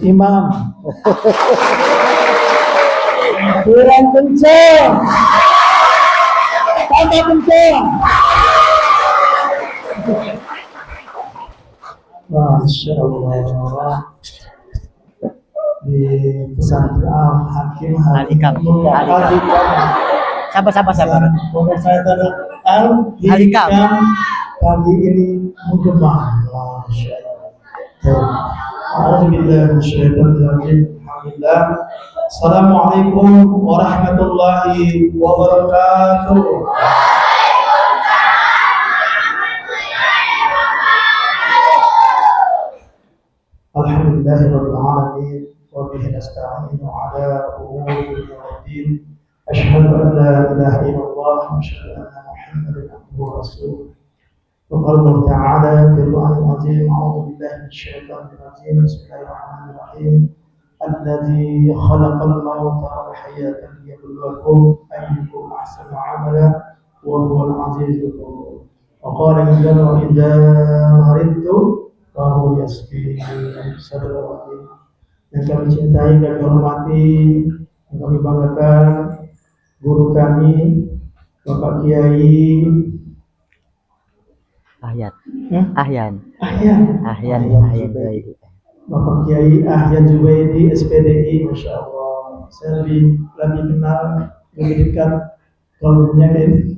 Imam. Kurang kencang. Tambah kencang. Masya Allah. Di pesantren Hakim Halikam. Sabar. Pondok Pesantren Halikam pagi ini menggema. Masya Allah. Alhamdulillah. Assalamualaikum warahmatullahi wabarakatuh. Alhamdulillahirabbil alamin wa bihi nasta'inu ala umuri din. Asyhadu an la ilaha illallah wa asyhadu anna Muhammadan abduhu wa rasuluh. وقال الله تعالى في القرآن العظيم أعوذ بالله من الشيطان الرجيم بسم الله الرحمن الرحيم الذي خلق الموت والحياة ليبلوكم أيكم أحسن عملا وهو العزيز الغفور وقال إذا مرضت فهو يشفين صدق الله. Yang kami cintai dan hormati, yang kami banggakan, guru kami Bapak Kiai Ahyan Juwaidi. Bapak Kiai Ahyan Juwaidi SPDI, Masya Allah. Saya lebih kenal, lebih dekat kalbunya ini.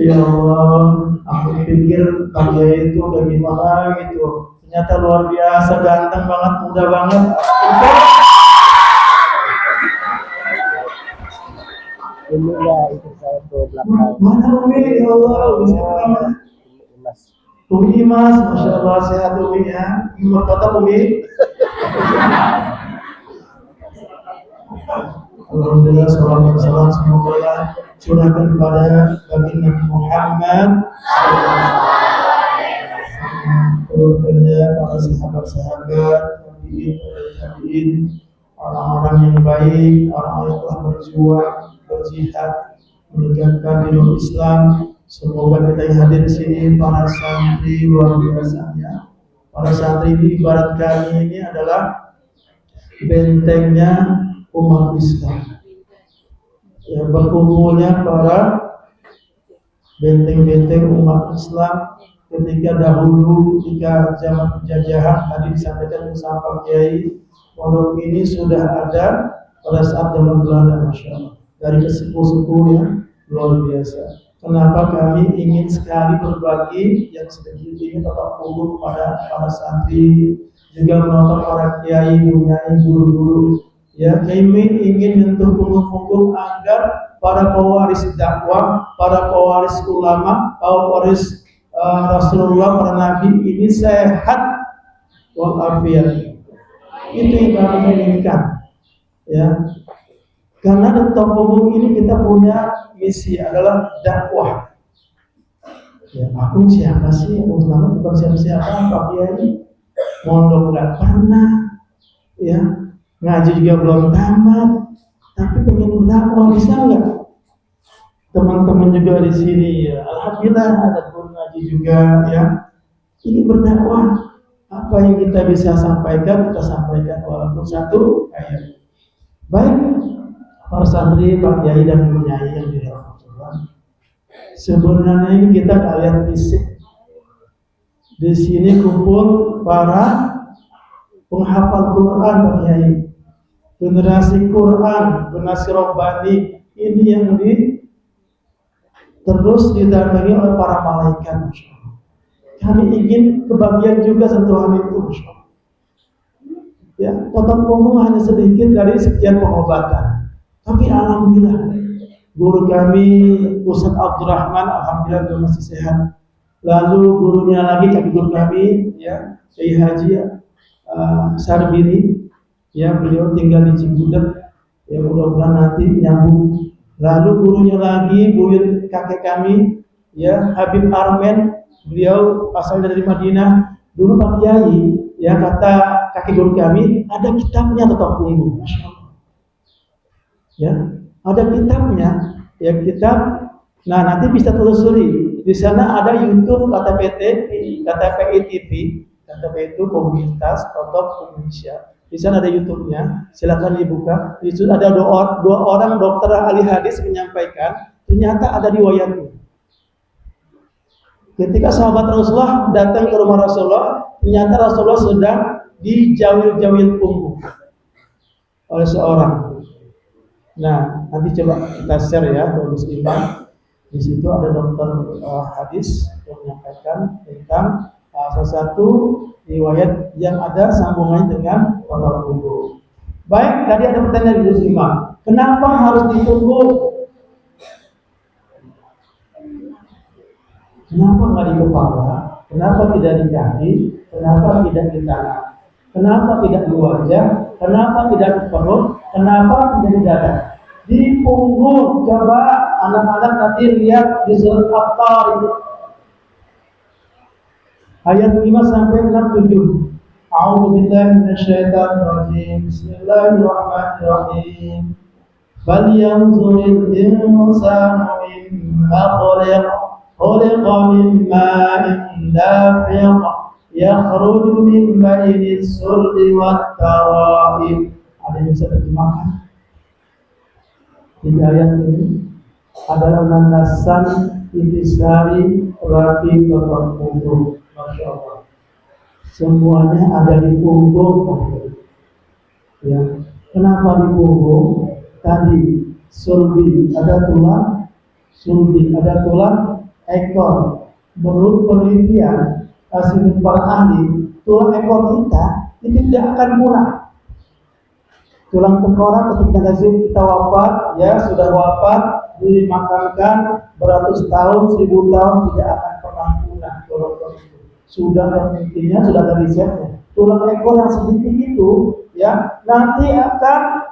Ya Allah, aku pikir Pak Kiai itu bagaimana gitu. Ternyata luar biasa, ganteng banget, muda banget. Ini ya itu saya ke belakang. Mana Umi? Ya Allah, Umi Imas, Masya Allah, sehat Umi ya. Umi kota Umi. Alhamdulillah, salam semoga curahkan kepada baginda Muhammad. Keluarganya, para sahabat-sahabat, tabi'in, orang-orang yang baik, orang-orang yang telah berjuang, berjihad, menegakkan dinul Islam. Semoga kita yang hadir di sini, para santri luar biasanya. Para santri ini ibarat kami ini adalah bentengnya umat Islam. Ya, berkumpulnya para benteng-benteng umat Islam ketika dahulu, ketika zaman penjajahan. Tadi disampaikan bersama Pak Kiai, pondok ini sudah ada pada saat zaman Belanda, Masya Allah. Dari kesepuh-sepuh yang luar biasa. Kenapa kami ingin sekali berbagi yang sedikit ini tetap fokus kepada para santri, juga menonton para kiai, bunyai, guru-guru. Ya, kami ingin menyentuh punggung-punggung agar para pewaris dakwah, para pewaris ulama, para pewaris Rasulullah, para nabi ini sehat walafiat. Itu yang kami inginkan. Ya, karena di top punggung ini kita punya misi adalah dakwah. Ya, aku siapa sih? Ulama bukan siapa-siapa, Pak Kiai. Mondok nggak pernah, ya, ngaji juga belum tamat, tapi pengen berdakwah, bisa nggak? Teman-teman juga di sini, ya, alhamdulillah ada guru ngaji juga, ya. Ini berdakwah. Apa yang kita bisa sampaikan, kita sampaikan walaupun satu ayat. Baik, para santri, Pak Kiai dan Ibu Nyai yang dirahmati Tuhan. Sebenarnya ini kita nggak lihat fisik. Di sini kumpul para penghafal Quran, Pak Kiai. Generasi Quran, generasi Robbani ini yang terus didatangi oleh para malaikat. Kami ingin kebagian juga sentuhan itu. Ya, total punggung hanya sedikit dari sekian pengobatan. Tapi alhamdulillah, guru kami Ustadz Abdurrahman alhamdulillah juga masih sehat. Lalu gurunya lagi, kaki guru kami, ya, Kiai Haji Sarbini, ya, beliau tinggal di Cigudeg, ya, mudah-mudahan nanti nyambung. Lalu gurunya lagi, buyut kakek kami, ya, Habib Armen, beliau asal dari Madinah. Dulu Pak Kiai, ya, kata kakek guru kami, ada kitabnya tetap punggung, Masya Allah. Ya, ada kitabnya, ya, kitab. Nah, nanti bisa telusuri. Di sana ada YouTube KTP TV, KTPI TV, KTP itu Komunitas Totok Indonesia. Di sana ada YouTube-nya, silakan dibuka. Di situ ada dua orang dokter ahli hadis menyampaikan, ternyata ada riwayatnya. Ketika sahabat Rasulullah datang ke rumah Rasulullah, ternyata Rasulullah sedang dijawil-jawil punggung oleh seorang. Nah, nanti coba kita share ya, Bagus Iman. Di situ ada dokter hadis yang menyampaikan tentang salah satu riwayat yang ada sambungannya dengan potong punggung. Baik, tadi ada pertanyaan Bagus Iman. Kenapa harus dipunggung? Kenapa nggak di kepala? Kenapa tidak di kaki? Kenapa tidak di tangan? Kenapa tidak di wajah? Kenapa tidak di perut? Kenapa tidak di dada? Di punggung. Coba anak-anak nanti lihat di surat At-Tariq ayat 5 sampai 67. A'udzu billahi minasyaitonir rajim. Bismillahirrahmanirrahim. Falyanzuril insanu mimma khuliq. خلق من ماء دافق يخرج من بين الصلب والترائب. Ada yang bisa terjemahkan? Di ayat ini adalah landasan intisari rapi potong punggung. Masya Allah. Semuanya ada di punggung. Ya. Kenapa di punggung? Tadi sulbi ada tulang, sulbi ada tulang. Ekor. Menurut penelitian hasil para ahli, tulang ekor kita itu tidak akan punah. Tulang tengkorak ketika kita wafat, ya sudah wafat, dimakamkan beratus tahun, 1000 tahun tidak akan pernah punah. Tulang itu sudah intinya sudah ada risetnya. Tulang ekor yang sedikit itu, ya nanti akan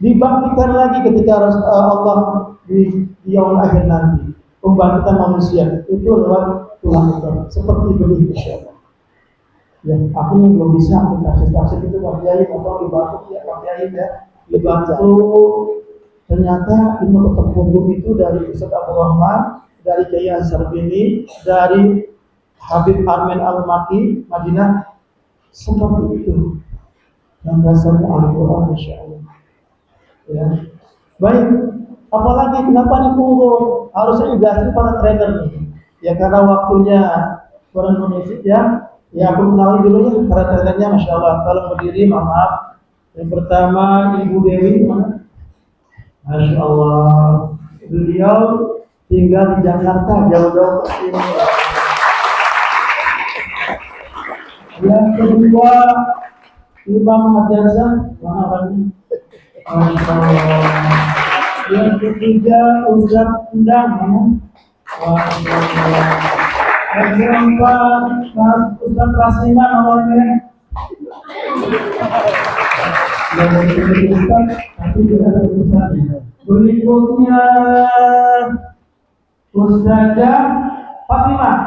dibangkitkan lagi ketika Allah di yaumul akhir nanti. Pembangkitan manusia itu lewat tulang ekor seperti benih insyaallah. Ya, aku belum bisa kasih itu Pak Kiai atau dibantu ya Pak Kiai ya. Dibantu ternyata ilmu potong punggung itu dari Ustaz Abdul Rahman, dari Kiai Sarbini, dari Habib Armen Al-Maki Madinah seperti itu. Dan dasarnya Al-Qur'an insyaallah. Ya. Baik. Apalagi kenapa di punggung? Harusnya dijelasin para trainer nih. Ya karena waktunya kurang menit ya. Ya aku kenalin dulu ya para trainernya, masya Allah. Kalau berdiri, maaf. Yang pertama Ibu Dewi mana? Masya Allah. Beliau tinggal di Jakarta, jauh-jauh ke sini. Yang kedua Imam Hadrasah, mana orangnya? Masya Allah. Yang ketiga Ustaz Endang, yang keempat Ustaz Rasliman namanya. Yang ketiga tapi tidak ada urusannya. Berikutnya Ustazah Fatimah.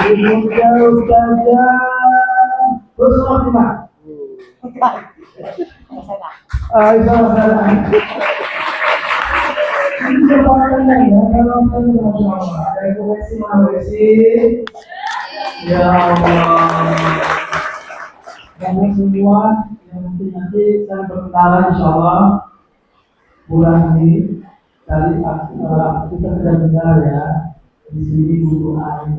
Berikutnya Ustazah Fatimah. Ya Allah. Kami semua yang nanti saya berkenalan insyaallah bulan ini dari kita sudah dengar ya di sini buku air.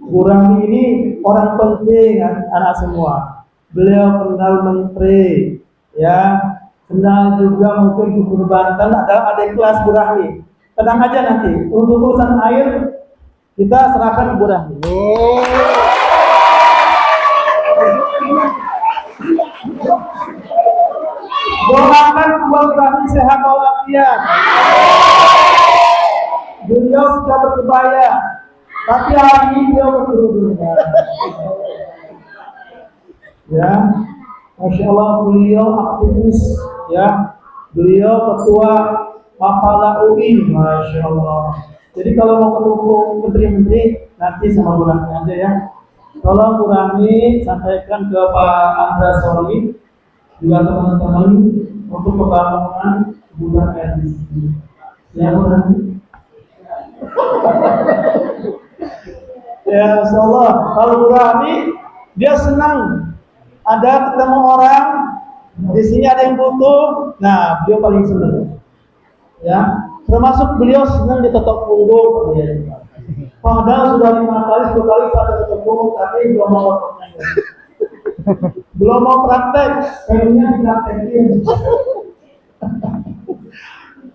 Burani ini orang penting anak semua. Beliau kenal menteri, ya, kenal juga mungkin Gubernur Banten, adalah adik kelas Bu Rahmi. Tenang aja nanti, untuk urusan air kita serahkan ke Bu Rahmi. Doakan Bu Rahmi sehat walafiat. Beliau sudah berkebaya, tapi hari ini beliau berkerudung. Ya, masya Allah beliau aktivis, ya, beliau ketua Mapala UI, masya Allah. Jadi kalau mau ketemu menteri-menteri nanti sama Bu Rahmi aja ya. Tolong Bu Rahmi sampaikan ke Pak Andra Soli juga teman-teman untuk pembangunan gudang air di sini. Ya Bu Rahmi. Ya, insyaallah. Kalau Bu Rahmi dia senang ada ketemu orang di sini ada yang butuh. Nah, beliau paling senang. Ya, termasuk beliau senang diketok punggung. Ya. Padahal sudah 5 kali, 10 kali kita ketemu, tapi belum mau belum mau praktek. Kayaknya praktekin.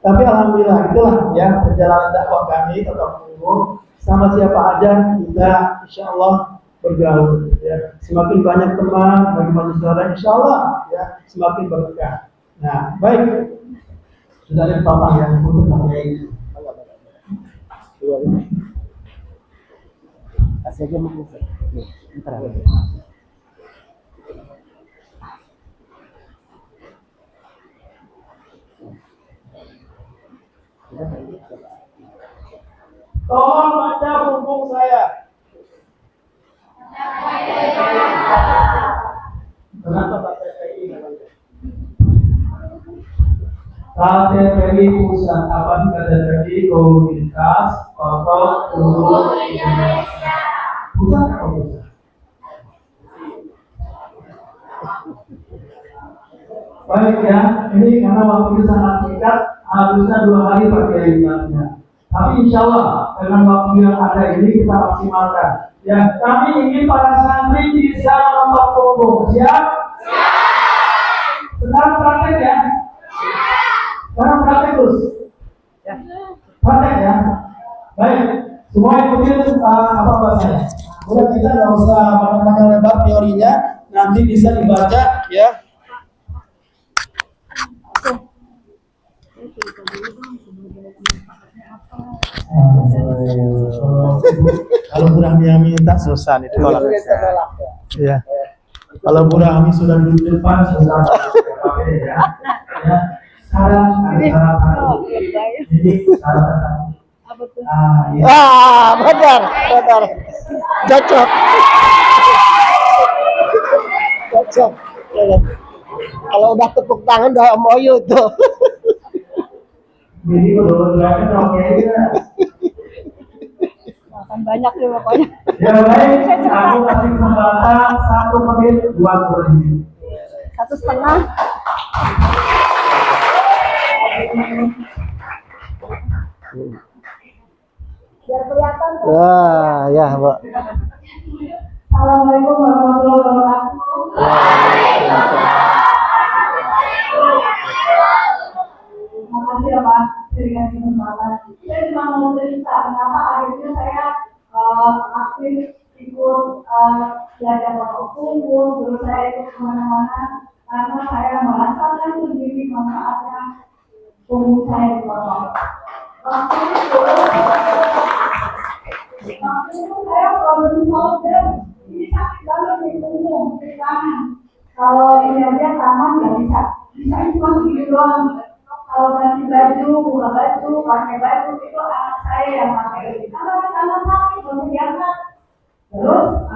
Tapi alhamdulillah itulah ya perjalanan dakwah kami tetap punggung sama siapa aja kita insya Allah bergaul. Ya. Semakin banyak teman, semakin banyak saudara, insya Allah ya semakin berkah. Nah, baik. Sudah ada papan yang untuk kami. Kasih aja mungkin. Ntar. Tolong baca punggung saya. Kenapa KTPI namanya? KTPI Pusat apa sih KTPI? Komunitas Tokoh Guru Indonesia. Pusat apa pusat? Baik ya, ini karena waktunya sangat singkat, harusnya 2 hari pakai limatnya. Tapi insya Allah dengan waktu yang ada ini kita maksimalkan. Ya, kami ingin para santri bisa melompat punggung. Siap? Sekarang praktek ya? Sekarang praktek terus. Ya. Praktek ya. Baik, semua ikutin apa bahasanya. Udah kita nggak usah panjang lebar teorinya, nanti bisa dibaca ya. Kalau Bu Rahmi yang minta susah nih tolak. Ya. Kalau Bu Rahmi sudah di depan susah. Ya. Ya. Sekarang ini Benar. Cocok. Kalau udah tepuk tangan udah moyo tuh. Jadi betul-betul oke ya. Makan banyak deh pokoknya. Ya baik, aku kasih kesempatan 1 menit buat berdiri. 1,5. Biar kelihatan tuh. Wah, ya, Mbak. Assalamualaikum warahmatullahi wabarakatuh. Terima kasih ya Pak, dikasih kesempatan. Saya cuma mau cerita kenapa akhirnya saya aktif ikut belajar pokok punggung, terus saya ikut kemana-mana karena saya merasakan sendiri manfaatnya punggung saya dipotong. Waktu itu saya problem solver, ini sakit banget di punggung, di kanan. Kalau ini aja tangan nggak bisa, bisa cuma segini doang. Kalau ganti baju, buka baju, pakai baju itu anak saya yang pakai. Karena sakit, belum diangkat. Terus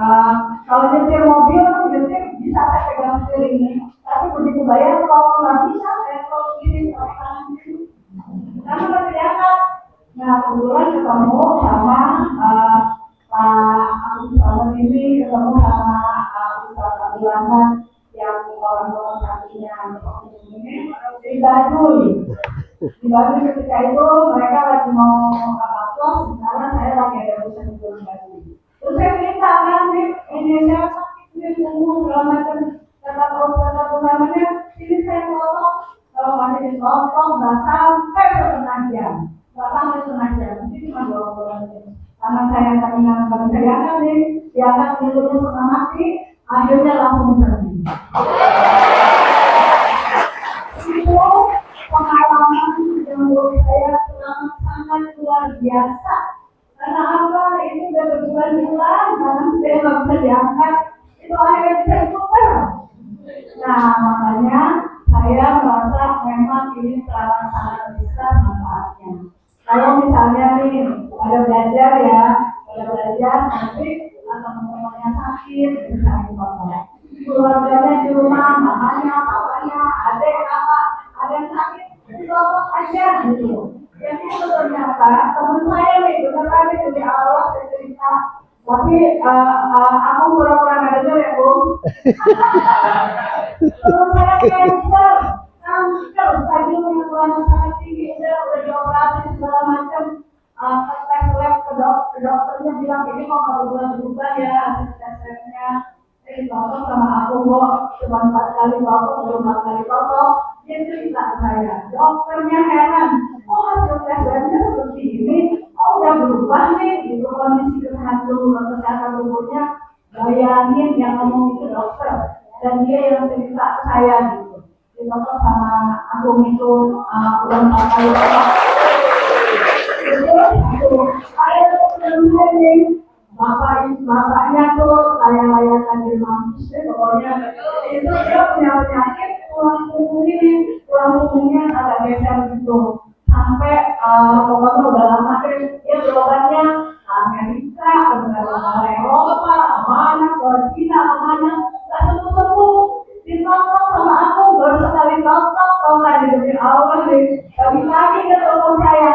kalau nyetir mobil, nyetir bisa saya pegang setir ini. Tapi begitu bayar kalau nggak bisa, saya kalau kiri pakai kanan kiri. Karena nggak diangkat. Nah kebetulan ketemu sama Pak Agus Salam ini, ketemu sama Ustaz Abdulrahman yang orang-orang kakinya ini di Baduy. Di Baduy ketika itu mereka lagi mau apa-apa, sekarang saya lagi ada urusan di Baduy. Terus saya minta nanti ini saya sakit di punggung segala macam, kata namanya ini saya potong, kalau masih dipotong nggak sampai setengah jam, mungkin cuma 20 menit. Karena saya kenyang nih, dia akan mulutnya setengah mati, akhirnya langsung pergi. Itu pengalaman yang menurut saya sangat luar biasa. Karena apa? Itu udah berbulan-bulan, karena saya nggak bisa diangkat, itu akhirnya bisa diputar. Nah, makanya saya merasa memang ini sangat besar manfaatnya. Kalau misalnya nih ada belajar nanti teman-temannya sakit, bisa dipotong. Keluarganya di rumah, mamanya, papanya, adik, kakak, ada yang sakit, dipotong aja gitu. Jadi itu ternyata teman saya nih, beneran itu di awal saya cerita, tapi Aku pura-pura nggak dengar ya, Bu. Terus saya cancer, kanker, stadium yang sangat tinggi, udah dioperasi segala macam. Tes lab ke dokternya bilang ini kok nggak berubah ya hasil tes labnya. Bapak sama aku kok cuma 4 kali bapak, belum 4 kali bapak. Dia cerita ke saya, dokternya heran, oh hasil tes labnya seperti ini, oh udah berubah nih, itu kondisi kesehatan tubuhnya. Bayangin yang ngomong itu dokter, dan dia yang cerita ke saya gitu. Di dokter sama aku itu udah 4 kali bapak. Saya nih bapaknya tuh layak-layakan di manusia, pokoknya itu dia punya penyakit tulang punggungnya agak geser gitu, sampai pokoknya udah lama deh dia berobatnya Amerika, Eropa, mana ke Cina, mana nggak sembuh-sembuh. Ditolong sama aku baru sekali nonton kalau nggak demi Allah nih, lagi dia telepon saya.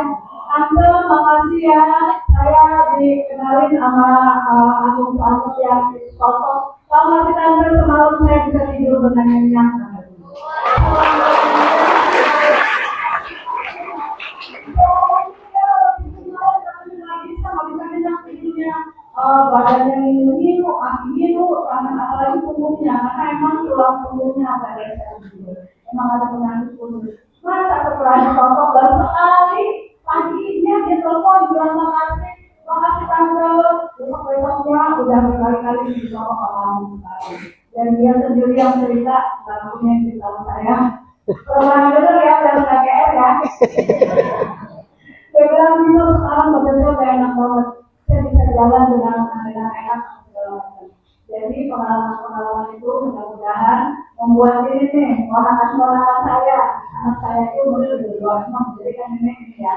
Tante, makasih ya, saya dikenalin sama Agung Santos yang foto. Kalau masih tante, semalam saya bisa tidur benang-benang. Badannya ngilu, kaki ngilu, apalagi punggungnya, karena emang tulang punggungnya agak geser gitu. Emang ada penyakit khusus. Masa setelah difoto baru sekali paginya dia telepon bilang makasih tante, besok-besoknya udah berkali-kali difoto sama kamu sekali. Dan dia sendiri yang cerita, nggak punya cerita saya. Pernah denger ya dari KKR ya. Dia bilang gitu, sekarang betul-betul kayak enak banget. Saya bisa jalan dengan enak segala macam. Jadi pengalaman itu mudah-mudahan membuat ini nih ponakan saya, anak saya itu umurnya udah 26, jadi kan ini ya.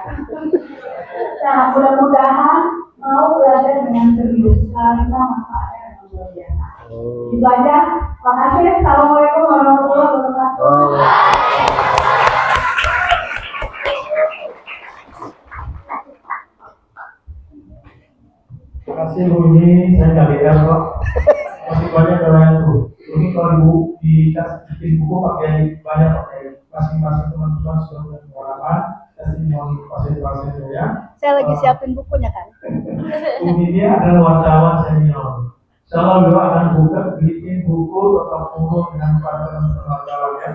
Nah mudah-mudahan mau belajar dengan serius karena manfaatnya yang luar biasa. Itu aja. Makasih. Assalamualaikum warahmatullahi wabarakatuh. Terima kasih Bu, ini saya nggak beda kok. Masih banyak orang itu. Ini kalau Ibu bikin buku pakai banyak pakai masing-masing teman-teman sudah punya pengalaman. Testimoni pasien-pasiennya ya. Saya lagi siapin bukunya kan. Ini adalah wartawan senior. Kalau beliau akan bikin buku tentang umum dengan para teman-teman wartawannya.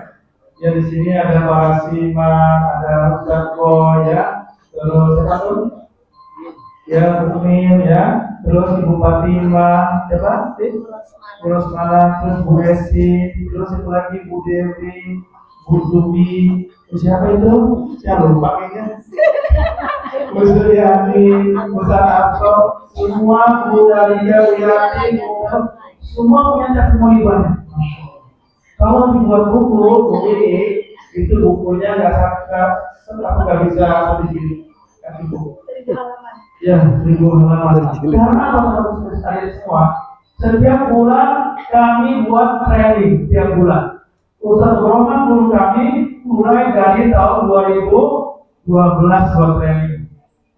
Ya di sini ada Pak Siman, ada Ustaz Boy ya, terus siapa tuh? Ya, Bukmin ya, terus Ibu Fatimah, siapa? Terus Malang, terus Bu Esi, terus itu lagi Bu Dewi, Bu Dubi, siapa itu? Saya lupa kayaknya. Bu Suryani, Bu Sanarto, semua Bu Dalia, Bu Yati, semua punya testimoni banyak. Kalau dibuat buku ini, itu bukunya nggak sampai, aku nggak bisa sedikit kasih buku. Ya, 1000 halaman. Karena apa saya semua? Setiap bulan kami buat training tiap bulan. Ustaz Roman guru kami mulai dari tahun 2012 buat training.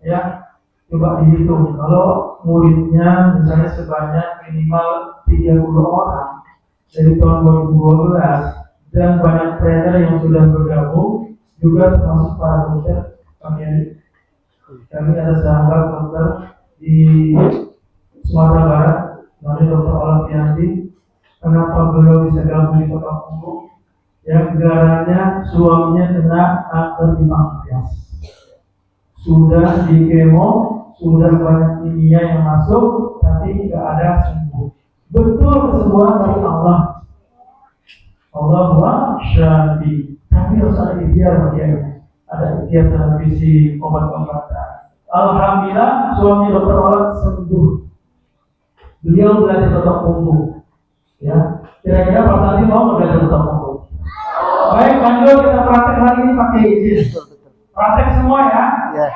Ya, coba dihitung. Kalau muridnya misalnya sebanyak minimal 30 orang dari tahun 2012 dan banyak trainer yang sudah bergabung juga termasuk para dokter kami ada sahabat dokter di Sumatera Barat, namanya Dr. Olapianti. Kenapa beliau bisa gabung di Kota Punggung? Yang negaranya suaminya kena kanker di pankreas. Sudah di kemo, sudah banyak kimia yang masuk, tapi tidak ada sembuh. Betul kesembuhan dari Allah. Allah wa syafi. Tapi harus ada ikhtiar bagi ada ikhtiar transmisi obat-obatan. Alhamdulillah suami dokter Olat sembuh. Beliau belajar Kota Punggung. Ya, kira-kira Pak Sandi mau belajar Kota Punggung? Baik, lanjut kita praktek hari ini pakai izin. Praktek semua ya. Ya,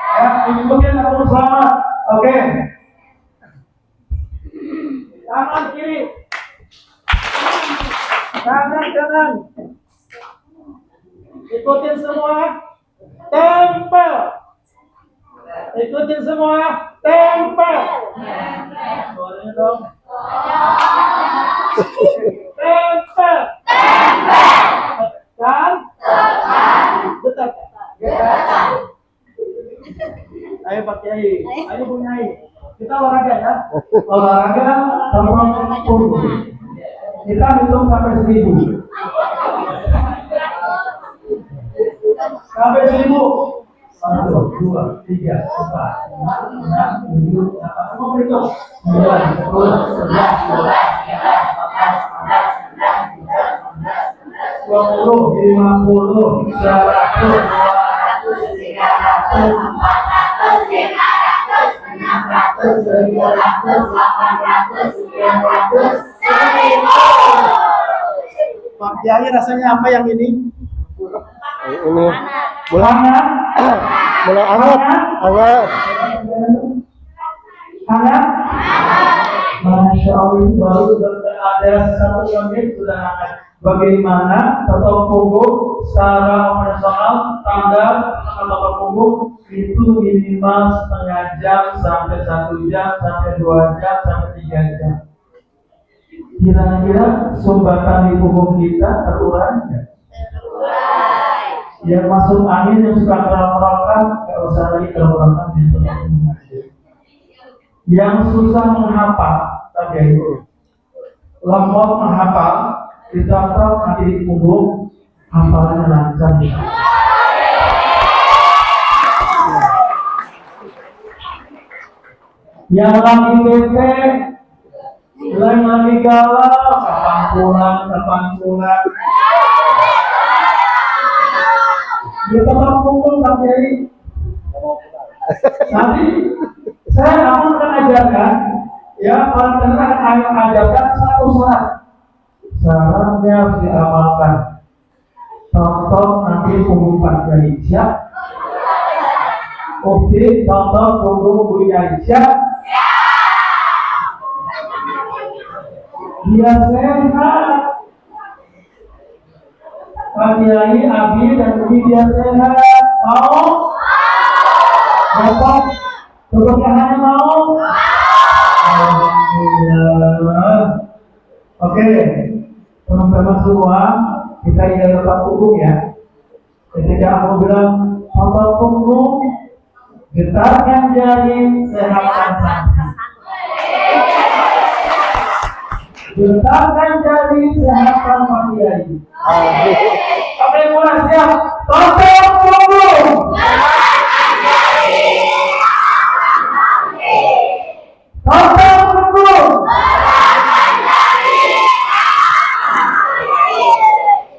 ikutin aku selamat. Oke. Kanan kiri. Kanan. Ikutin semua. Tempel. Ikutin semua. Tempel. Boleh dong. Tempel. Dan dekat. Ayo Pak Kiai, ayo Bu Nyai. Kita olahraga ya. Olahraga sama punggung. Kita hitung sampai 1000. Sampai 1000. 1, 2, 3, 4, 5, 6, 7, 8. Semua berhitung. 9, 10, 11, 12, 13, 14, 15, 16, 20, 50, 100, 200, 300, 400, 500, 600, 700, 800, 900, 1000. Pak Kiai rasanya apa yang ini? Ini Hangat. mulai hangat. Hangat. Masya Allah, baru ada 1 menit sudah hangat. Bagaimana tetap punggung secara operasional standar atau punggung itu minimal setengah jam sampai 1 jam sampai 2 jam sampai 3 jam. Kira-kira sumbatan di punggung kita terurai nggak? Yang masuk angin yang suka kerap-kerapan nggak usah lagi kerap-kerapan di tempat. Yang susah menghafal, oke, lemot menghafal, dicatat nanti di punggung, hafalannya lancar. Yang lagi bete, yang lagi galau, kapan pulang. Dia tetap punggung Pak Kiai. Nanti saya akan ajarkan, ya, para pendengar akan ajarkan 1 syarat. Syaratnya harus diamalkan. Contoh nanti punggung Pak Kiai, siap? Oke, contoh punggung Bu Kiai, siap? Dia sehat. Pak Kiai, Abi, dan Umi dia sehat. Mau? Bapak, keberkahannya mau? Alhamdulillah. Oke, teman-teman semua, kita ingin tetap punggung ya. Ketika aku bilang otot punggung, getarkan jari, sehatkan kaki. Getarkan jari, sehatkan Pak Kiai. Oke, mulai siap. Otot punggung. Otot punggung.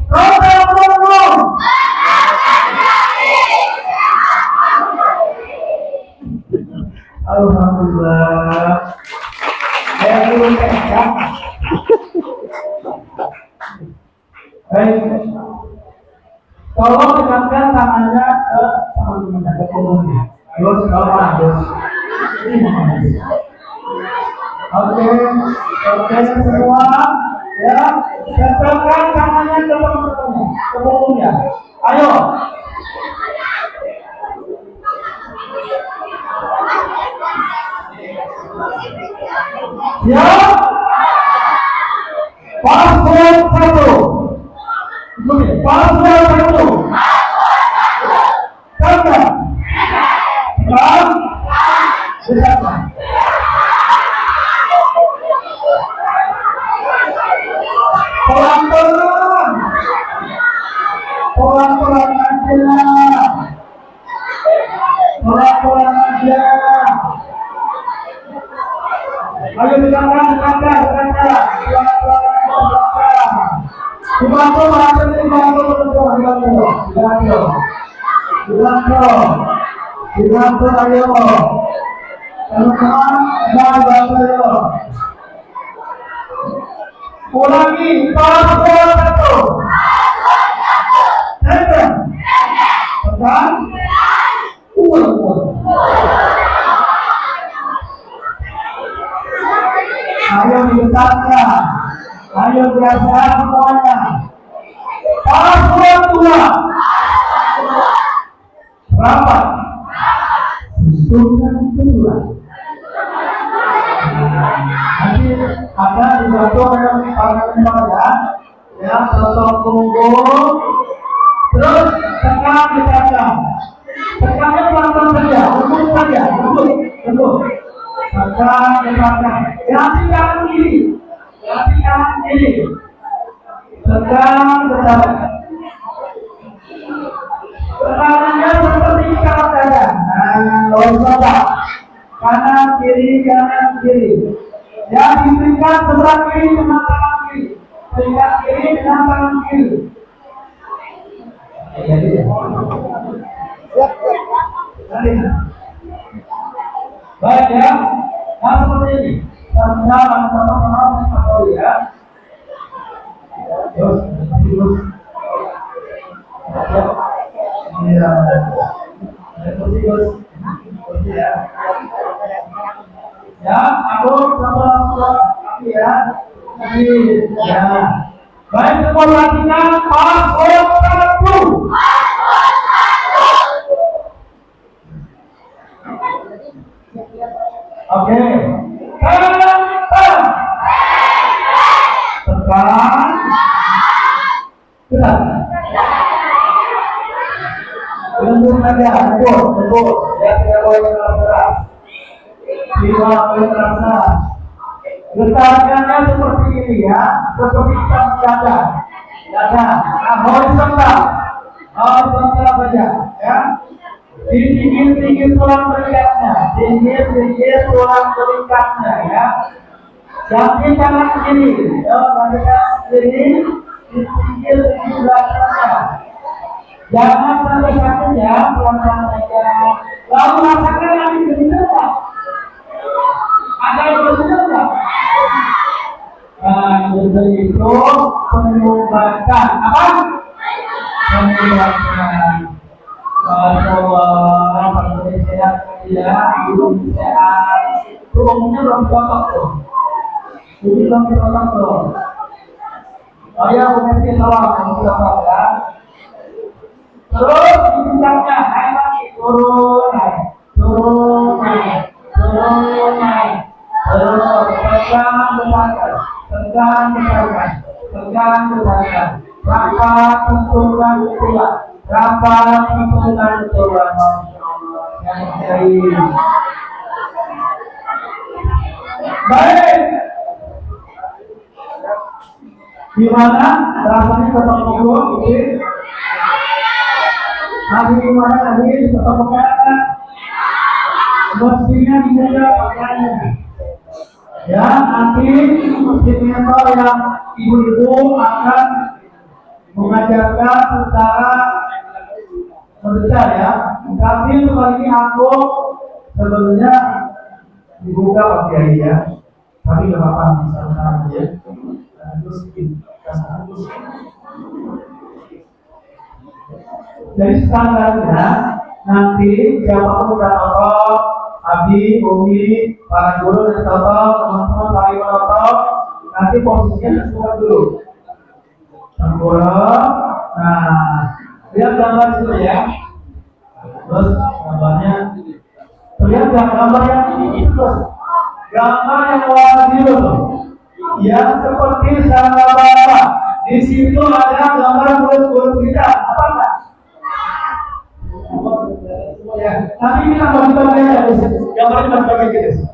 Otot punggung. Alhamdulillah. Saya dulu ya. Baik. Tolong dekatkan tangannya ke teman-teman ke punggungnya. Terus kalau ada. Oke semua, ya. Dekatkan tangannya ke teman-teman ke punggungnya. Ayo. Ya. Paslon 1. Paslon 1. Kanan. Dekat. Pelan-pelan. Pelan-pelan aja. Pelan-pelan aja. Ayo dekatkan. Dibantu ayo. Teman-teman, bantu ayo. Ulangi, paslon 1. Tekan. Ayo dibesarkan. Ayo biasa semuanya. Paslon 2. Berapa? Hitungan kedua. Nanti ada di satu yang ya, sosok punggung, terus tekan di belakang. Tekannya pelan-pelan saja, lembut saja, lembut. Tekan di belakang. Ganti kanan kiri. Tekan ke belakang. Tekanannya seperti ikat saja. Coba. Kanan kiri. Yang diberikan sebelah kiri dengan tangan kiri. Sebelah kiri dengan tangan kiri. Baik ya. Nah seperti ini. Sama-sama ya. Terus. Iya. Ya. Ya, aku sama ya. Ya. Baik, semua perhatikan password 1. Oke. Tekan. Gerak. Lembut saja, lembut. Ya, tidak boleh keras. Tidak boleh terasa. Getarannya seperti ini ya, seperti dada. Nah, horizontal saja, ya. Tinggi tulang belakangnya, tinggi tulang belakangnya, ya. Jangan tangan kiri, ya, tangan kiri, tinggi belakangnya. Jangan sampai sakit ya, pelan-pelan saja. Lalu rasakan lagi berita. Ada yang berita? Nah, itu pengobatan apa? Pengobatan. Bahwa sehat ya, belum sehat. Tubuhnya belum cocok tuh. Ini belum cocok tuh. Oh ya, mesti tolong ya. Terus di puncaknya naik lagi, turun naik. Terus tegang ke belakang. Rapat tentukan tulang. Baik. Gimana rasanya ketemu punggung ini? Lagi gimana tadi ketemu kata? Mestinya dijaga pakaiannya. Ya, nanti simulator yang ibu-ibu akan mengajarkan secara mendesak ya. Tapi kali ini aku sebenarnya dibuka Pak Kiai ya. Tapi nggak apa-apa sama-sama ya. Terus jadi standarnya nanti siapapun udah nonton, Abi, Umi, para guru dan teman-teman saling menonton, nanti posisinya sesuai dulu. Tengkurap, nah lihat gambar itu ya. Terus gambarnya, lihat gambar yang ini terus, gambar yang warna biru tuh, yang seperti sama bapak. Di situ ada gambar mulut kita, apa enggak? Ya, nanti kita bagi-bagi aja, gambarnya bagi-bagi aja.